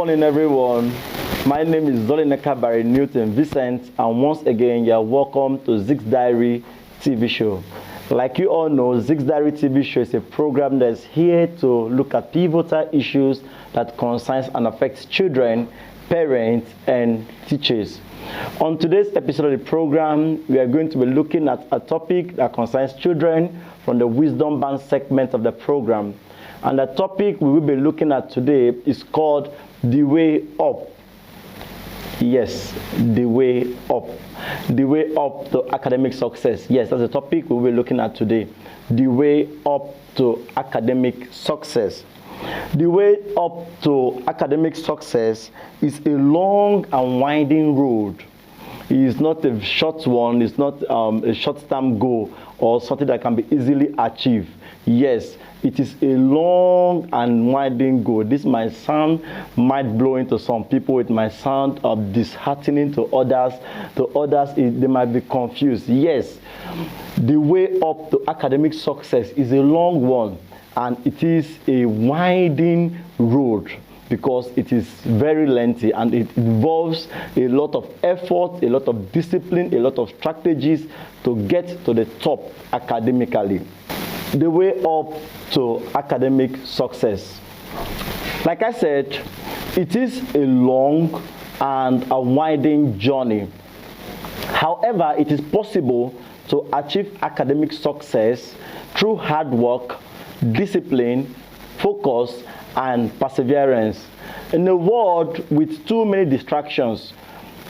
morning, everyone. My name is ZEEK'S Vincent, and once again, you are welcome to ZEEK'S Diary TV show. Like you all know, ZEEK'S Diary TV show is a program that's here to look at pivotal issues that concerns and affects children, parents, and teachers. On today's episode of the program, we are going to be looking at a topic that concerns children from the Wisdom Band segment of the program. And the topic we will be looking at today is called The Way Up. Yes, the way up. The way up to academic success. Yes, that's the topic we will be looking at today. The way up to academic success. The way up to academic success is a long and winding road. It is not a short one. It's not a short-term goal or something that can be easily achieved. Yes, it is a long and winding goal. This might sound mind-blowing to some people. It might sound disheartening to others. To others, they might be confused. Yes, the way up to academic success is a long one, and it is a winding road because it is very lengthy and it involves a lot of effort, a lot of discipline, a lot of strategies to get to the top academically. The way up to academic success. Like I said, it is a long and a winding journey. However, it is possible to achieve academic success through hard work, discipline, focus, and perseverance. In a world with too many distractions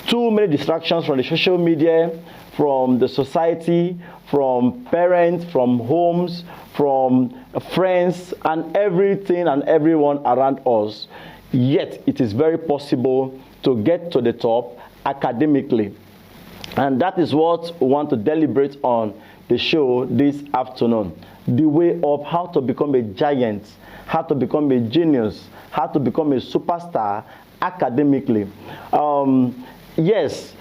from the social media, from the society, from parents, from homes, from friends, and everything and everyone around us, yet it is very possible to get to the top academically. And that is what we want to deliberate on the show this afternoon. The way up, how to become a giant, how to become a genius, how to become a superstar academically. Yes,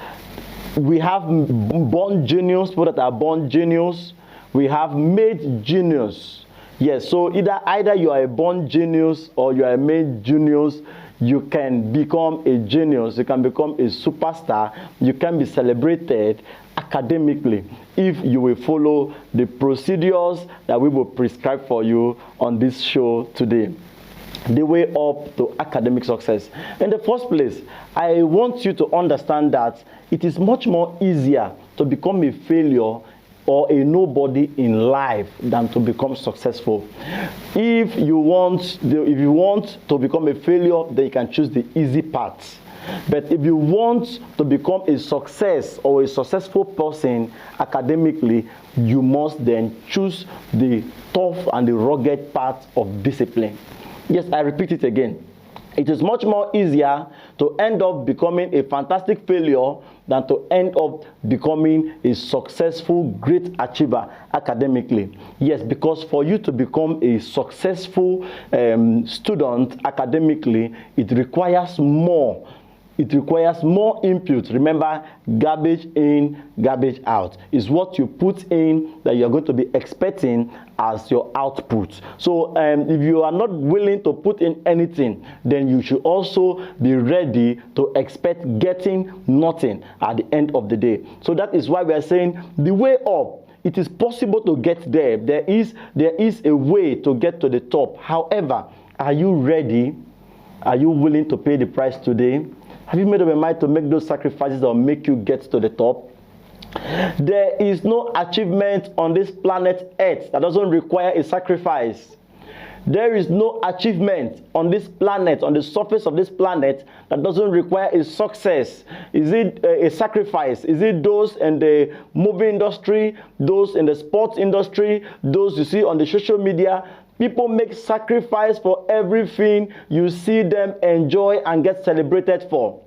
we have born genius, people that are born genius. We have made genius. Yes, so either you are a born genius or you are a made genius. You can become a genius. You can become a superstar. You can be celebrated academically if you will follow the procedures that we will prescribe for you on this show today. The way up to academic success. In the first place, I want you to understand that it is much more easier to become a failure or a nobody in life than to become successful. If you want to become a failure, then you can choose the easy path. But if you want to become a success or a successful person academically, you must then choose the tough and the rugged path of discipline. Yes, I repeat it again. It is much more easier to end up becoming a fantastic failure than to end up becoming a successful, great achiever academically. Yes, because for you to become a successful student academically, it requires more. It requires more input. Remember, garbage in, garbage out is what you put in that you're going to be expecting as your output. So if you are not willing to put in anything, then you should also be ready to expect getting nothing at the end of the day. So that is why we are saying the way up. It is possible to get there. There is a way to get to the top. However, are you ready? Are you willing to pay the price today? Have you made up your mind to make those sacrifices that will make you get to the top? There is no achievement on this planet Earth that doesn't require a sacrifice. There is no achievement on this planet, on the surface of this planet, that doesn't require a success. Is it a sacrifice? Is it those in the movie industry, those in the sports industry, those you see on the social media? People make sacrifice for everything you see them enjoy and get celebrated for.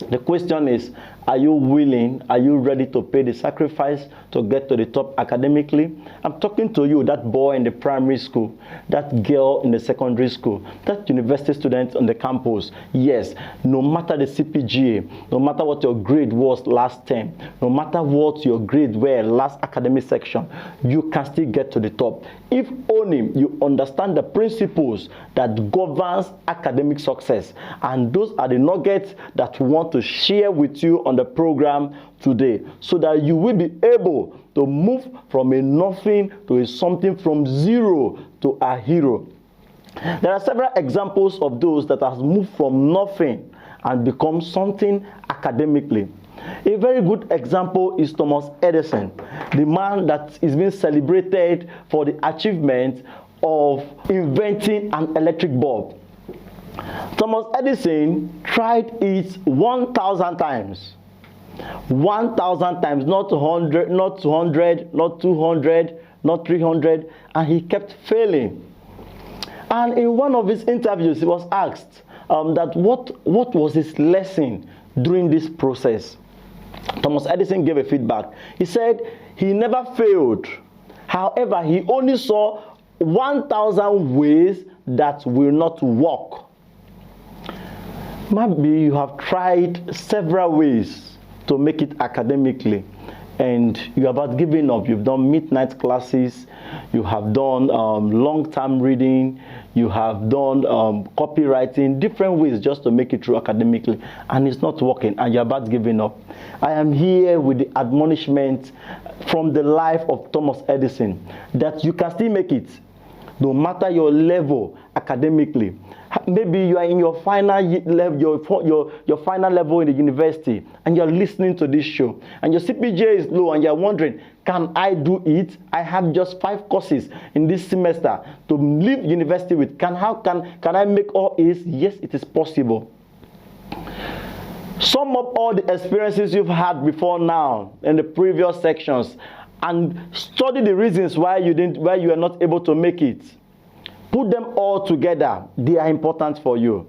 The question is, Are you willing? Are you ready to pay the sacrifice to get to the top academically? I'm talking to you, that boy in the primary school, that girl in the secondary school, that university student on the campus. Yes, no matter the CPGA, no matter what your grade was last term, no matter what your grade were last academic section, you can still get to the top. If only you understand the principles that governs academic success. And those are the nuggets that we want to share with you on the program today, so that you will be able to move from a nothing to a something, from zero to a hero. There are several examples of those that have moved from nothing and become something academically. A very good example is Thomas Edison, the man that is being celebrated for the achievement of inventing an electric bulb. Thomas Edison tried it 1,000 times. 1,000 times, not 100, not 200, not 200, not 300, and he kept failing. And in one of his interviews, he was asked that what was his lesson during this process. Thomas Edison gave a feedback. He said he never failed. However, he only saw 1,000 ways that will not work. Maybe you have tried several ways to make it academically, and you have about given up. You've done midnight classes, you have done long-term reading, you have done copywriting, different ways just to make it through academically, and it's not working, and you're about giving up. I am here with the admonishment from the life of Thomas Edison that you can still make it, no matter your level academically. Maybe you are in your final level, your final level in the university, and you're listening to this show, and your CPGA is low, and you're wondering, can I do it? I have just 5 courses in this semester to leave university with. Can I make all A's? Yes, it is possible. Sum up all the experiences you've had before now in the previous sections, and study the reasons why you are not able to make it. Put them all together. They are important for you.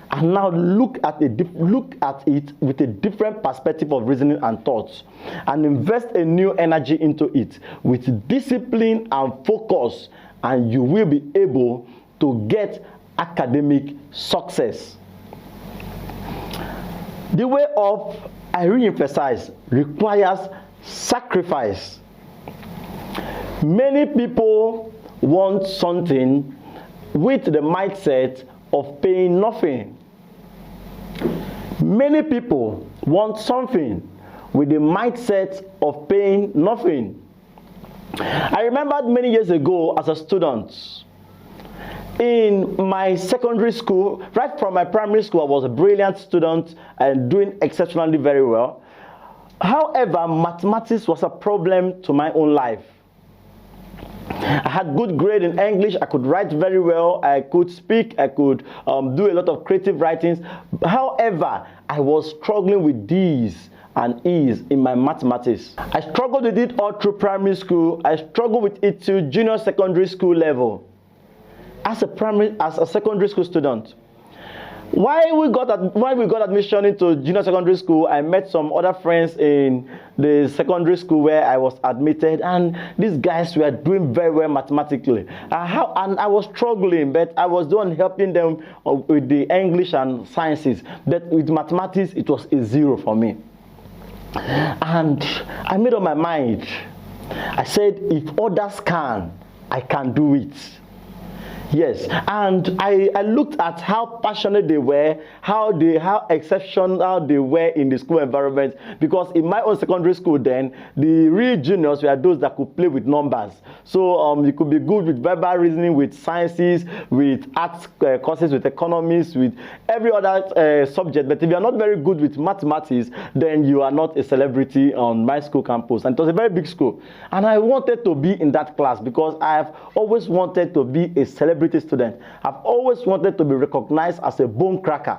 And now look at it with a different perspective of reasoning and thoughts, and invest a new energy into it with discipline and focus, and you will be able to get academic success. The way up, I re-emphasize, requires sacrifice. Many people want something with the mindset of paying nothing. Many people want something with the mindset of paying nothing. I remembered many years ago as a student in my secondary school. Right from my primary school, I was a brilliant student and doing exceptionally very well. However, mathematics was a problem to my own life. I had good grade in English, I could write very well, I could speak, I could do a lot of creative writings. However, I was struggling with D's and E's in my mathematics. I struggled with it all through primary school. I struggled with it to junior secondary school level. As a secondary school student. While we got admission into junior secondary school, I met some other friends in the secondary school where I was admitted, and these guys were doing very well mathematically. And I was struggling, but I was the one helping them with the English and sciences. But with mathematics, it was a 0 for me. And I made up my mind. I said, if others can, I can do it. Yes, and I looked at how passionate they were, how exceptional they were in the school environment, because in my own secondary school then, the real juniors were those that could play with numbers. So you could be good with verbal reasoning, with sciences, with arts courses, with economics, with every other subject. But if you are not very good with mathematics, then you are not a celebrity on my school campus. And it was a very big school. And I wanted to be in that class because I have always wanted to be a celebrity student. I've always wanted to be recognized as a bone cracker.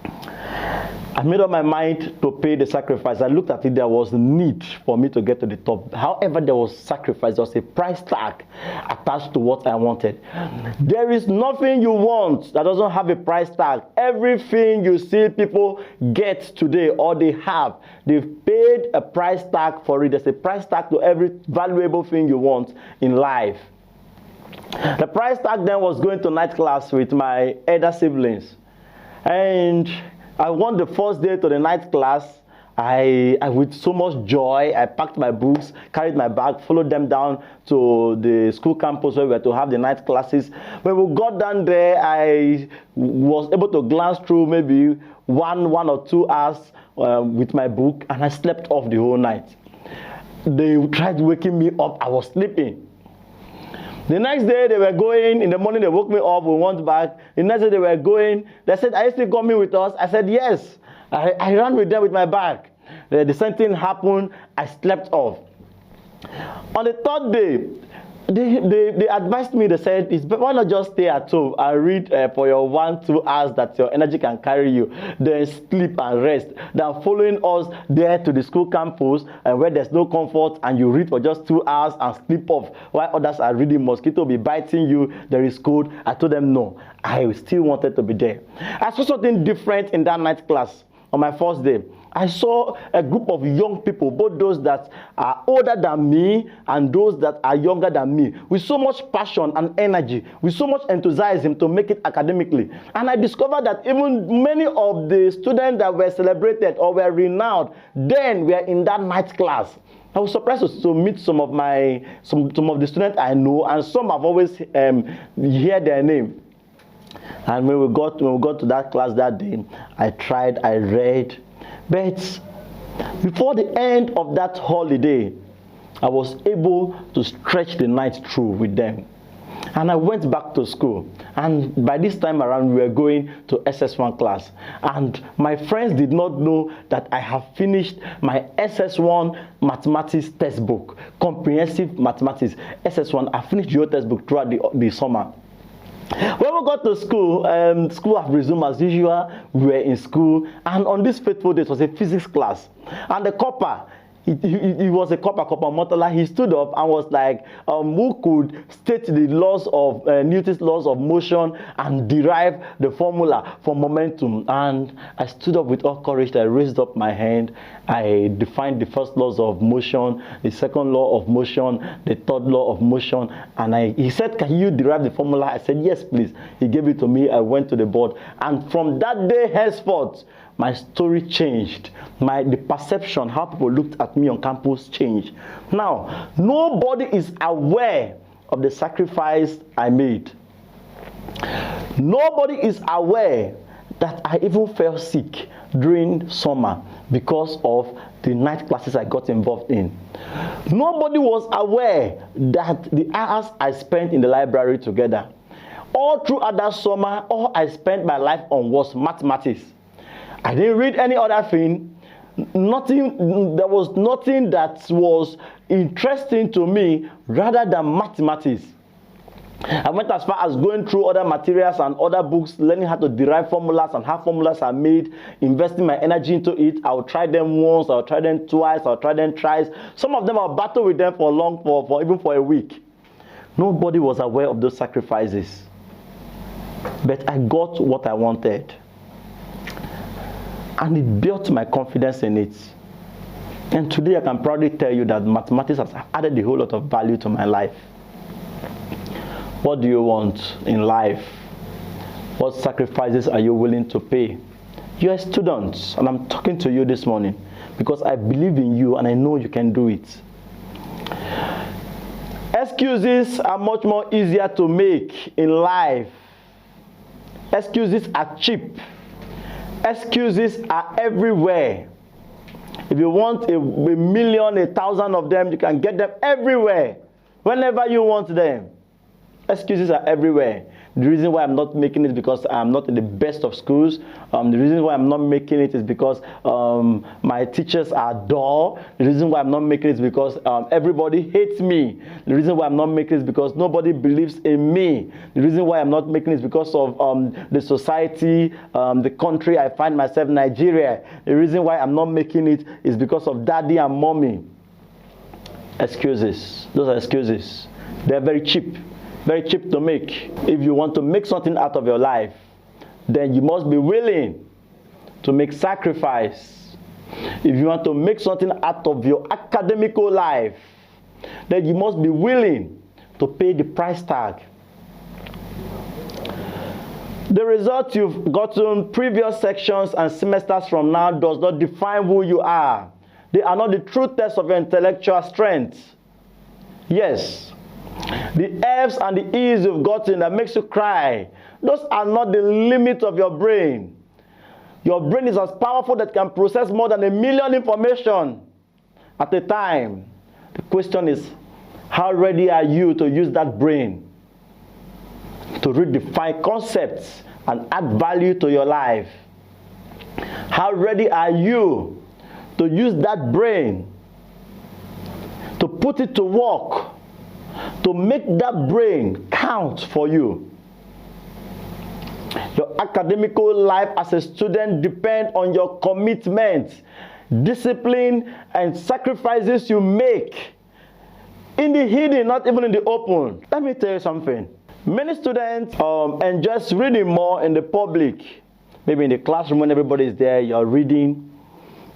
I made up my mind to pay the sacrifice. I looked at it, there was need for me to get to the top. However, there was sacrifice, there was a price tag attached to what I wanted. There is nothing you want that doesn't have a price tag. Everything you see people get today or they have, they've paid a price tag for it. There's a price tag to every valuable thing you want in life. The price tag then was going to night class with my elder siblings. And I went the first day to the night class. I with so much joy, I packed my books, carried my bag, followed them down to the school campus where we were to have the night classes. When we got down there, I was able to glance through maybe one or 2 hours with my book, and I slept off the whole night. They tried waking me up, I was sleeping. The next day they were going, in the morning they woke me up, we went back. The next day they were going, they said, are you still coming with us? I said, yes. I ran with them with my bag. The same thing happened, I slept off. On the third day, they advised me, they said, why not just stay at home and read for your 1-2 hours that your energy can carry you, then sleep and rest, than following us there to the school campus and where there's no comfort and you read for just 2 hours and sleep off while others are reading, mosquito will be biting you, there is cold. I told them no, I still wanted to be there. I saw something different in that night class on my first day. I saw a group of young people, both those that are older than me and those that are younger than me, with so much passion and energy, with so much enthusiasm to make it academically. And I discovered that even many of the students that were celebrated or were renowned then were in that night class. I was surprised to meet some of the students I know, and some I've always heard their name. And when we got to that class that day, I read. But before the end of that holiday, I was able to stretch the night through with them. And I went back to school. And by this time around, we were going to SS1 class. And my friends did not know that I have finished my SS1 mathematics textbook, comprehensive mathematics, SS1. I finished your textbook throughout the summer. When we got to school, school have resumed as usual. We were in school, and on this fateful day, it was a physics class. And the copper, he was a copper Motala. He stood up and was like, who could state the laws of Newton's laws of motion and derive the formula for momentum? And I stood up with all courage. I raised up my hand. I defined the first laws of motion, the second law of motion, the third law of motion. And he said, can you derive the formula? I said, yes, please. He gave it to me. I went to the board. And from that day henceforth, my story changed. The perception, how people looked at me on campus changed. Now, nobody is aware of the sacrifice I made. Nobody is aware that I even fell sick during summer because of the night classes I got involved in. Nobody was aware that the hours I spent in the library together, all throughout that summer, all I spent my life on was mathematics. I didn't read any other thing. There was nothing that was interesting to me rather than mathematics. I went as far as going through other materials and other books, learning how to derive formulas and how formulas are made, investing my energy into it. I'll try them once, I'll try them twice, I'll try them thrice. Some of them I'll battle with them for even for a week. Nobody was aware of those sacrifices. But I got what I wanted. And it built my confidence in it. And today I can proudly tell you that mathematics has added a whole lot of value to my life. What do you want in life? What sacrifices are you willing to pay? You're a student, and I'm talking to you this morning because I believe in you and I know you can do it. Excuses are much more easier to make in life. Excuses are cheap. Excuses are everywhere. If you want a million, 1,000 of them, you can get them everywhere, whenever you want them. Excuses are everywhere. The reason why I'm not making it is because I'm not in the best of schools. The reason why I'm not making it is because my teachers are dull. The reason why I'm not making it is because everybody hates me. The reason why I'm not making it is because nobody believes in me. The reason why I'm not making it is because of the society, the country I find myself, Nigeria. The reason why I'm not making it is because of daddy and mommy. Excuses. Those are excuses. They're very cheap to make. If you want to make something out of your life, then you must be willing to make sacrifice. If you want to make something out of your academical life, then you must be willing to pay the price tag. The result you've gotten previous sections and semesters from now does not define who you are. They are not the true test of your intellectual strength. Yes, the F's and the E's you've gotten that makes you cry, those are not the limit of your brain. Your brain is as powerful that it can process more than 1 million information at a time. The question is, how ready are you to use that brain to redefine concepts and add value to your life? How ready are you to use that brain to put it to work, to make that brain count for you? Your academical life as a student depends on your commitment, discipline, and sacrifices you make in the hidden, not even in the open. Let me tell you something. Many students enjoy reading more in the public. Maybe in the classroom when everybody is there, you're reading.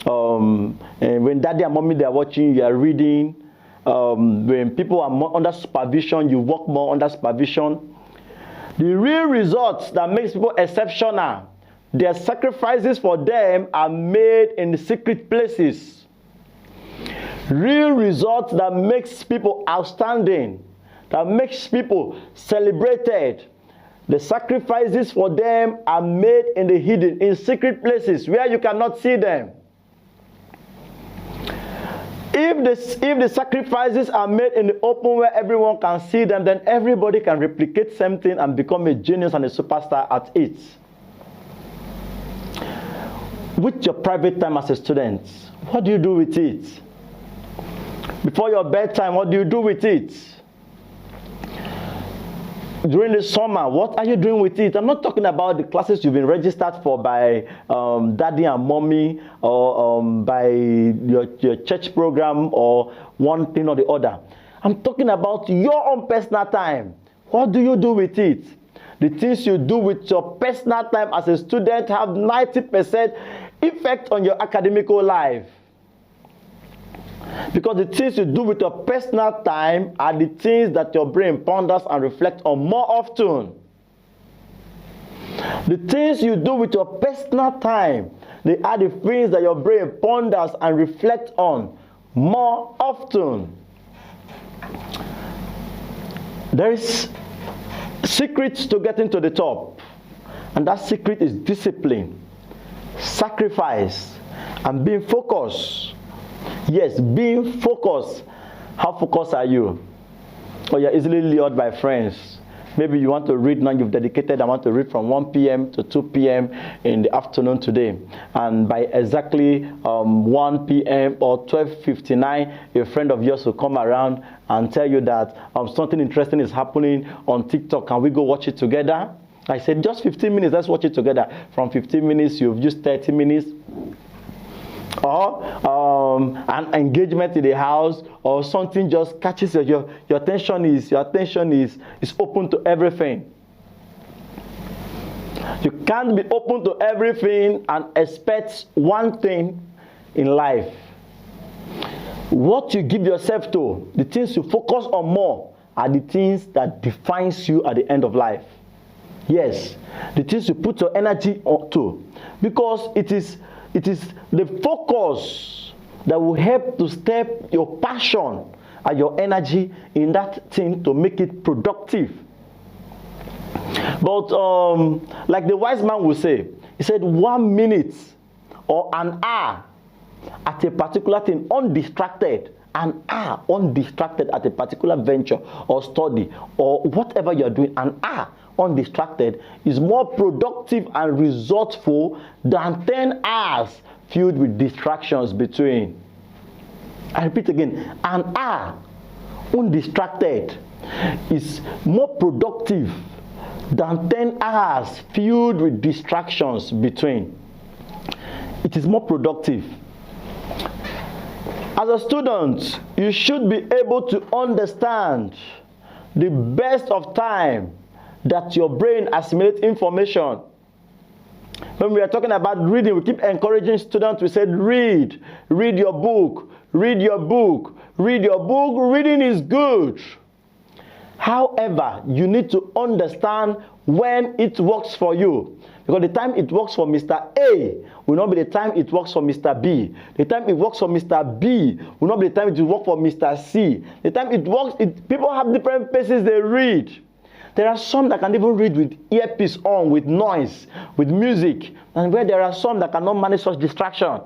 And when daddy and mommy they are watching, you are reading. When people are more under supervision, you work more under supervision. The real results that makes people exceptional, their sacrifices for them are made in the secret places. Real results that makes people outstanding, that makes people celebrated, the sacrifices for them are made in the hidden, in secret places where you cannot see them. If the sacrifices are made in the open where everyone can see them, then everybody can replicate something and become a genius and a superstar at it. With your private time as a student, what do you do with it? Before your bedtime, what do you do with it? During the summer, what are you doing with it? I'm not talking about the classes you've been registered for by daddy and mommy or by your church program or one thing or the other. I'm talking about your own personal time. What do you do with it? The things you do with your personal time as a student have 90% effect on your academical life. Because the things you do with your personal time are the things that your brain ponders and reflects on more often. The things you do with your personal time, they are the things that your brain ponders and reflects on more often. There is secrets to getting to the top, and that secret is discipline, sacrifice, and being focused. Yes, being focused. How focused are you? Or you're easily lured by friends. Maybe you want to read now, you've dedicated, I want to read from 1 p.m. to 2 p.m. in the afternoon today. And by exactly 1 p.m. or 12:59, a friend of yours will come around and tell you that something interesting is happening on TikTok. Can we go watch it together? I said, just 15 minutes, let's watch it together. From 15 minutes, you've used 30 minutes. Or an engagement in the house, or something just catches your attention is open to everything. You can't be open to everything and expect one thing in life. What you give yourself to, the things you focus on more, are the things that defines you at the end of life. Yes, the things you put your energy to, because it is the focus that will help to step your passion and your energy in that thing to make it productive. But like the wise man will say, he said 1 minute or an hour at a particular thing, undistracted, and are undistracted at a particular venture or study or whatever you're doing, and are undistracted, is more productive and resourceful than 10 hours filled with distractions between. I repeat again, an hour undistracted is more productive than 10 hours filled with distractions between. It is more productive. As a student, you should be able to understand the best of time that your brain assimilates information. When we are talking about reading, we keep encouraging students. We said, read your book, read your book, read your book. Reading is good. However, you need to understand when it works for you. Because the time it works for Mr. A will not be the time it works for Mr. B. The time it works for Mr. B will not be the time it will work for Mr. C. The time it works, people have different paces they read. There are some that can even read with earpiece on, with noise, with music, and where there are some that cannot manage such distraction.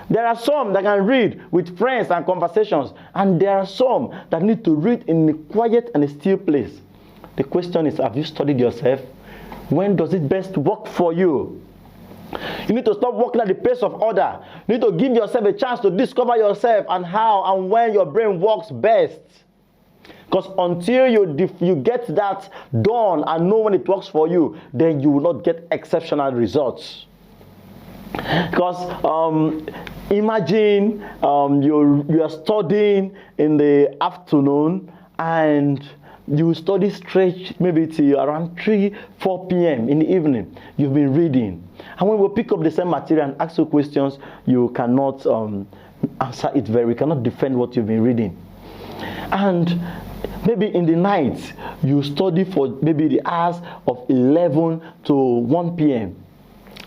There are some that can read with friends and conversations, and there are some that need to read in a quiet and a still place. The question is, have you studied yourself? When does it best work for you? You need to stop working at the pace of others. You need to give yourself a chance to discover yourself and how and when your brain works best. Because until you get that done and know when it works for you, then you will not get exceptional results. Because imagine you are studying in the afternoon and you study straight maybe till around 3-4 p.m. in the evening. You've been reading. And when we pick up the same material and ask you questions, you cannot answer it you cannot defend what you've been reading. And maybe in the night, you study for maybe the hours of 11 to 1 p.m.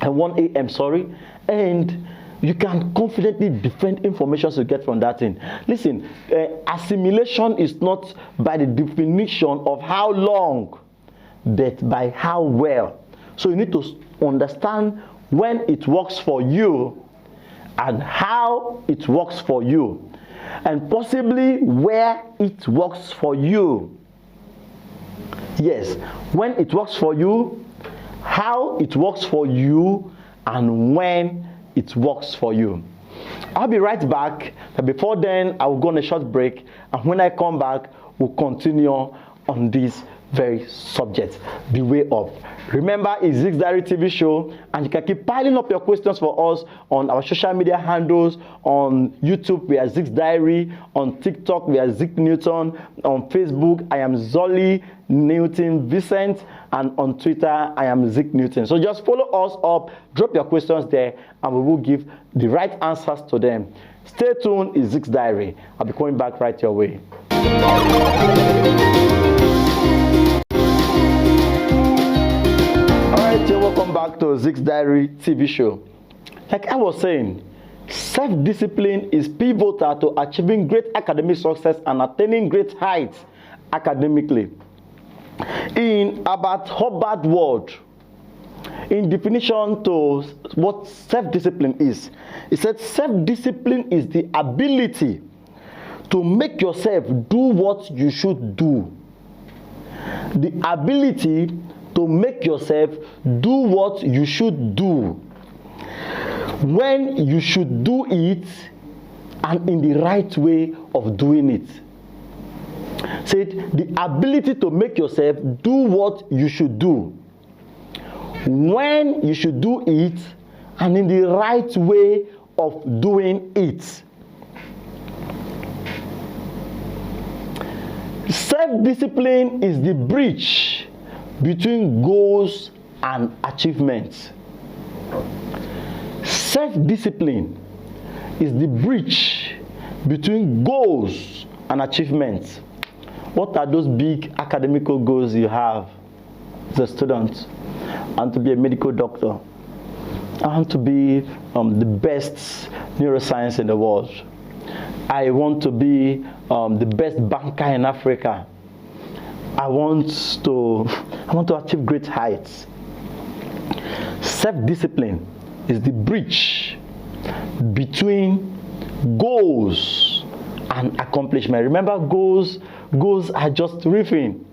and 1 a.m., and you can confidently defend information you get from that thing. Listen, assimilation is not by the definition of how long, but by how well. So you need to understand when it works for you and how it works for you, and possibly where it works for you. Yes, when it works for you, how it works for you, and when it works for you. I'll be right back, but before then, I will go on a short break, and when I come back, we'll continue on this very subject, the way up. Remember, it's ZEEK'S Diary TV show, and you can keep piling up your questions for us on our social media handles. On YouTube, we are ZEEK'S Diary. On TikTok, we are ZEEKNEWTON. On Facebook, I am Zolly Newton Vincent, and on Twitter, I am ZEEKNEWTON. So just follow us up, drop your questions there, and we will give the right answers to them. Stay tuned, it's ZEEK'S Diary. I'll be coming back right your way. Alright, welcome back to ZEEK'S Diary TV show. Like I was saying, self-discipline is pivotal to achieving great academic success and attaining great heights academically. In Albert Hubbard word, in definition to what self-discipline is, it said self-discipline is the ability to make yourself do what you should do. The ability to make yourself do what you should do, when you should do it, and in the right way of doing it. Said the ability to make yourself do what you should do, when you should do it, and in the right way of doing it. Self-discipline is the bridge between goals and achievements. Self-discipline is the bridge between goals and achievements. What are those big academical goals you have as a student? I want to be a medical doctor. I want to be the best neuroscience in the world. I want to be the best banker in Africa. I want to achieve great heights. Self-discipline is the bridge between goals and accomplishment. Remember, goals are just dreaming.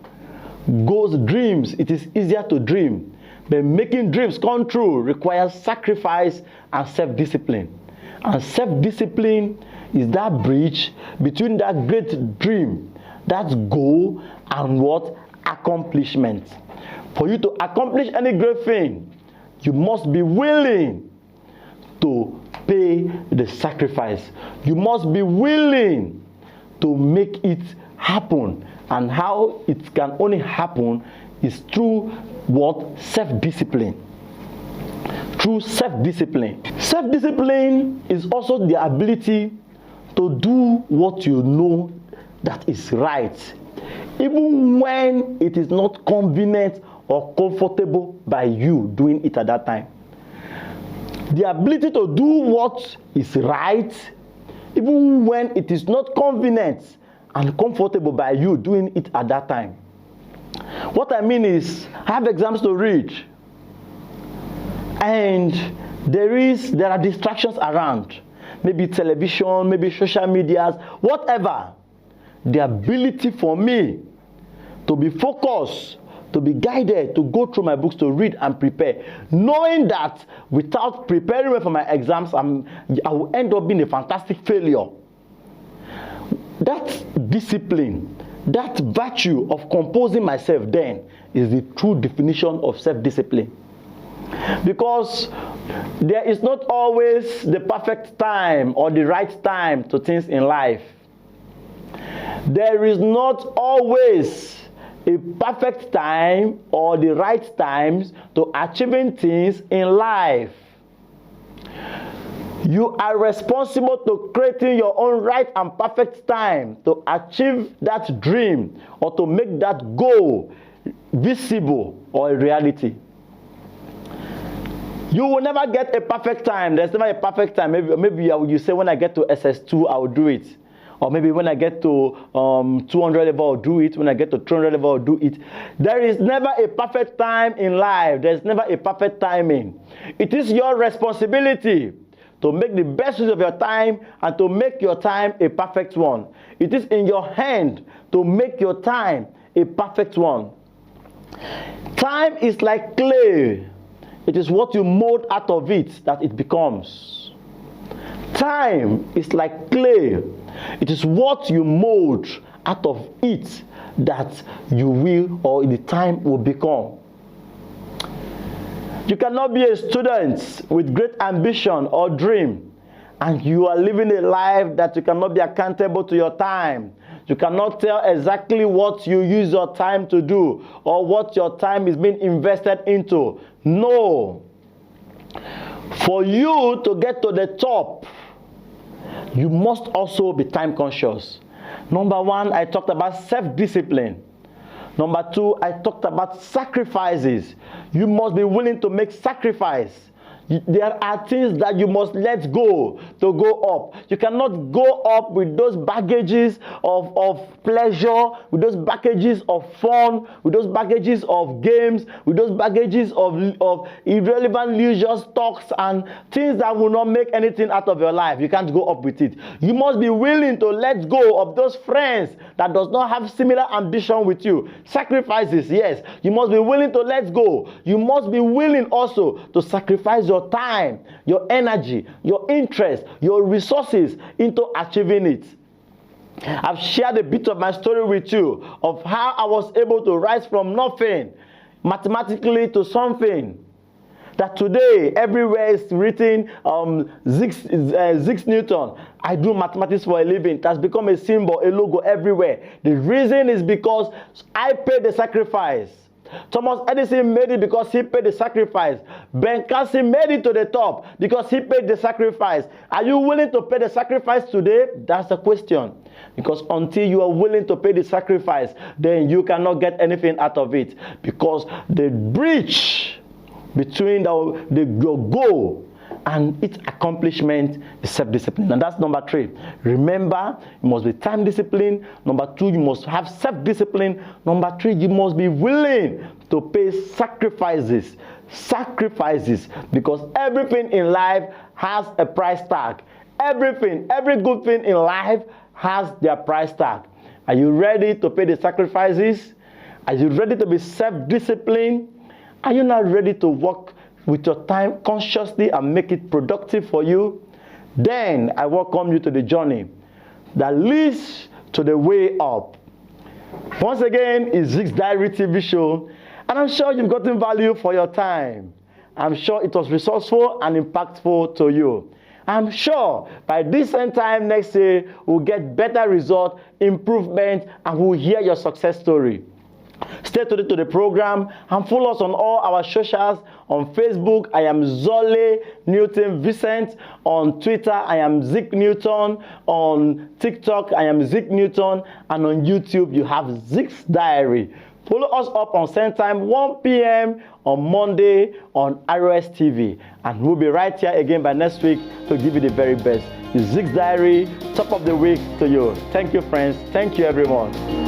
Goals, dreams, it is easier to dream. But making dreams come true requires sacrifice and self-discipline. And self-discipline is that bridge between that great dream, that goal, and what? Accomplishment. For you to accomplish any great thing, you must be willing to pay the sacrifice. You must be willing to make it happen. And how it can only happen is through what? Self-discipline. Through self-discipline. Self-discipline is also the ability to do what you know that is right, even when it is not convenient or comfortable by you doing it at that time. The ability to do what is right, even when it is not convenient and comfortable by you doing it at that time. What I mean is, I have exams to read, and there are distractions around, maybe television, maybe social medias, whatever. The ability for me to be focused, to be guided, to go through my books, to read and prepare, knowing that without preparing for my exams, I will end up being a fantastic failure. That discipline, that virtue of composing myself then is the true definition of self-discipline. Because there is not always the perfect time or the right time to things in life. There is not always a perfect time or the right times to achieving things in life. You are responsible to creating your own right and perfect time to achieve that dream or to make that goal visible or a reality. You will never get a perfect time. There's never a perfect time. Maybe you say, when I get to SS2, I will do it. Or maybe when I get to 200 level, I'll do it. When I get to 300 level, I'll do it. There is never a perfect time in life. There's never a perfect timing. It is your responsibility to make the best use of your time and to make your time a perfect one. It is in your hand to make your time a perfect one. Time is like clay. It is what you mold out of it that it becomes. Time is like clay. It is what you mold out of it that you will, or the time will become. You cannot be a student with great ambition or dream, and you are living a life that you cannot be accountable to your time. You cannot tell exactly what you use your time to do or what your time is being invested into. No. For you to get to the top, you must also be time conscious. Number one, I talked about self-discipline. Number two, I talked about sacrifices. You must be willing to make sacrifice. There are things that you must let go to go up. You cannot go up with those baggages of pleasure, with those baggages of fun, with those baggages of games, with those baggages of irrelevant leisure talks and things that will not make anything out of your life. You can't go up with it. You must be willing to let go of those friends that does not have similar ambition with you. Sacrifices, yes. You must be willing to let go. You must be willing also to sacrifice your time, your energy, your interest, your resources into achieving it. I've shared a bit of my story with you of how I was able to rise from nothing mathematically to something that today everywhere is written ZEEK'S. I do mathematics for a living. It has become a symbol, a logo everywhere. The reason is because I paid the sacrifice. Thomas Edison made it because he paid the sacrifice. Ben Carson made it to the top because he paid the sacrifice. Are you willing to pay the sacrifice today? That's the question. Because until you are willing to pay the sacrifice, then you cannot get anything out of it. Because the bridge between your goal and its accomplishment is self-discipline. And that's number three. Remember, you must be time discipline. Number two, you must have self-discipline. Number three, you must be willing to pay sacrifices. Sacrifices. Because everything in life has a price tag. Everything, every good thing in life has their price tag. Are you ready to pay the sacrifices? Are you ready to be self-disciplined? Are you not ready to work with your time consciously and make it productive for you? Then I welcome you to the journey that leads to the way up. Once again, it's ZEEK'S Diary TV show, and I'm sure you've gotten value for your time. I'm sure it was resourceful and impactful to you. I'm sure by this same time next year, we'll get better results, improvement, and we'll hear your success story. Stay tuned to the program and follow us on all our socials. On Facebook, I am Zole Newton Vincent. On Twitter, I am ZEEKNEWTON. On TikTok, I am ZEEKNEWTON. And on YouTube, you have ZEEK'S Diary. Follow us up on same time, 1 p.m. on Monday on ROS TV. And we'll be right here again by next week to give you the very best. The ZEEK'S Diary, top of the week to you. Thank you, friends. Thank you, everyone.